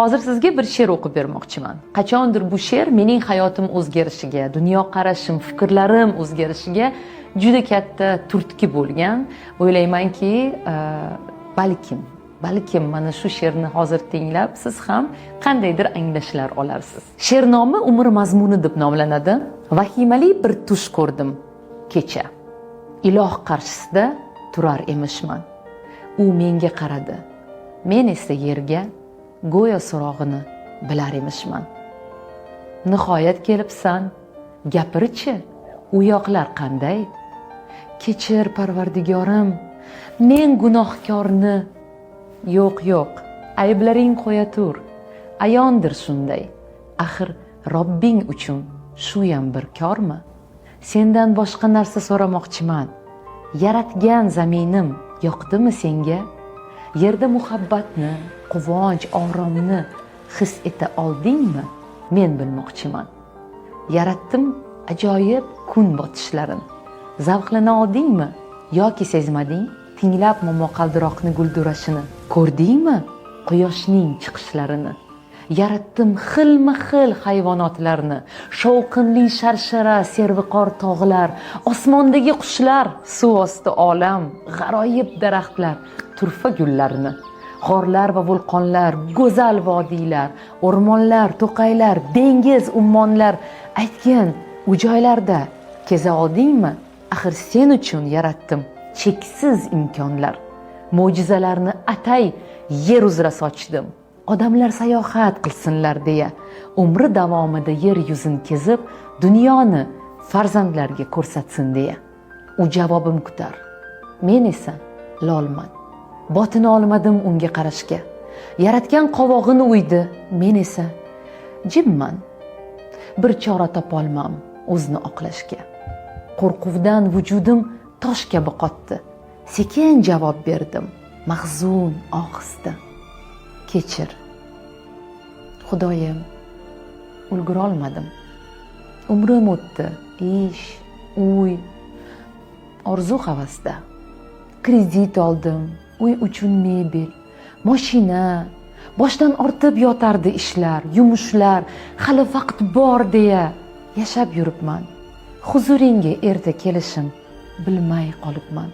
Hozir sizga bir she'r o'qib bermoqchiman. Qachondir bu she'r mening hayotim o'zgarishiga, dunyoqarashim, fikrlarim o'zgarishiga juda katta turtki bo'lgan. O'ylaymanki, balkim mana shu she'rni hozir tinglab siz ham qandaydir anglashlar olarsiz. She'r nomi umr mazmuni deb nomlanadi. Vahimali bir tush ko'rdim kecha. Iloh qarshisida turar emishman. U menga qaradi. Men esa yerga go'yo so'rog'ini bilar emishman. Nihoyat kelibsan, gapirchi, u yoqlar qanday? Kechir Parvardigorim, men gunohkorni. Yo'q, ayblaring qo'ya tur. Ayondir shunday. Axir Robbing uchun shu ham bir kormi? Sendan boshqa narsa so'ramoqchiman. Yaratgan zaminim yoqdimi senga? Yerda muhabbatni, quvonch, oromni his eta oldingmi? Men bilmoqchiman. Yaratdim ajoyib kun botishlarin. Zavqlana oldingmi yoki sezmading? Tinglab momaqaldiroqni guldurashini ko'rdingmi? Quyoshning chiqishlarini. Yaratdim xilma-xil hayvonotlarni, shovqinli sharshara, serviqor tog'lar, osmondagi qushlar, suv osti olam, g'aroyib daraxtlar, turfa gullarini, g'orlar va vulqonlar, go'zal vodiylar, o'rmonlar, to'qaylar, dengiz, ummonlar, aytgan u joylarda keza oldingmi? Axir sen uchun yaratdim cheksiz imkonlar. Mo'jizalarni atay yer uzra sochdim. Odamlar sayohat qilsinlar deya, umri davomida yer yuzini kezib, dunyoni farzandlarga ko'rsatsin deya. U javobim kutar. Men esa lolman. Botin olmadim unga qarashga. Yaratgan qovog'ini uydi, men esa jimman. Bir chora topolmam o'zni oqlashga. Qo'rquvdan vujudim tosh kabi qotdi. Sekin javob berdim, mahzun ohista. Kechir. Xudoyim, ulgura olmadim. Umrim o'tdi, ish, uy, orzu havasda. Kredit oldim, uy uchun mebel, mashina, boshdan ortib yotardi ishlar, yumushlar, hali vaqt bor deya yashab yuribman. Huzuringga erta kelishim bilmay qolibman.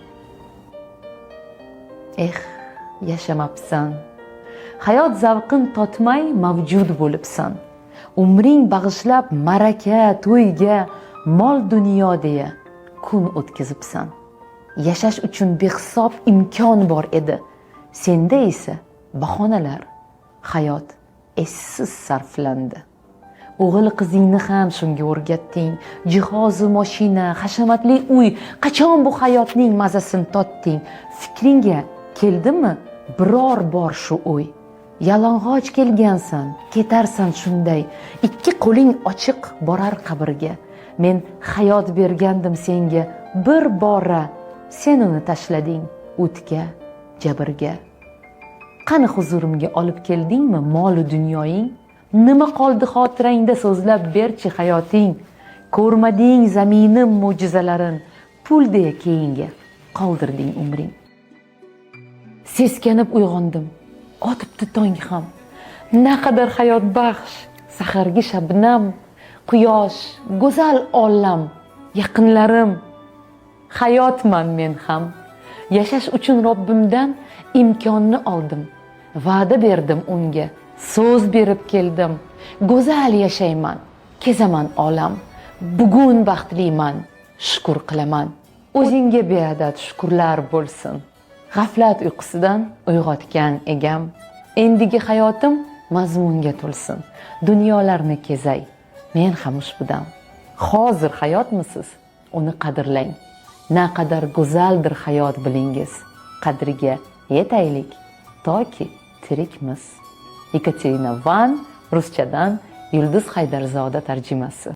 Yashamabsan. Hayot zavqin totmay mavjud bo'libsan. Umring bag'ishlab maraka, to'yga, mol dunyo deya kun o'tkazibsan. Yashash uchun behisob imkon bor edi. Senda esa bahonalar, hayot essiz sarflandi. O'g'il qizingni ham shunga o'rgatding. Jihozu mashina, hashamatli uy, qachon bu hayotning mazasini totding? Fikringga keldimi biror bor shu o'y? Yalang'och kelgansan, ketarsan shunday. Ikki qo'ling ochiq borar qabrga. Men hayot bergandim senga bir bora. Sen uni tashlading o'tga, jabrga. Qani huzurimga olib keldingmi mol dunyoying? Nima qoldi xotirangda so'zlab berchi hayoting? Ko'rmading zaminim mo'jizalarin, pul deya keyinga qoldirding umring. Seskanib uyg'ondim, otibdi tong ham. Naqadar hayot baxsh, sahargi shabnam, quyosh, go'zal olam, yaqinlarim. Hayotman men ham. Yashash uchun Robbimdan imkonni oldim. Va'da berdim unga, so'z berib keldim. Go'zal yashayman, kezaman olam. Bugun baxtliman, shukr qilaman. O'zingga beadad shukrlar bo'lsin. G'aflat uyqusidan uyg'otgan egam. Endigi hayotim mazmunga to'lsin. Dunyolarni kezay, men ham ushbudan. Hozir hayotmisiz? Uni qadrlang. Naqadar go'zaldir hayot bilingiz. Qadriga yetaylik toki tirikmiz. Ekaterina Van, ruschadan Yulduz Haydarzoda tarjimasi.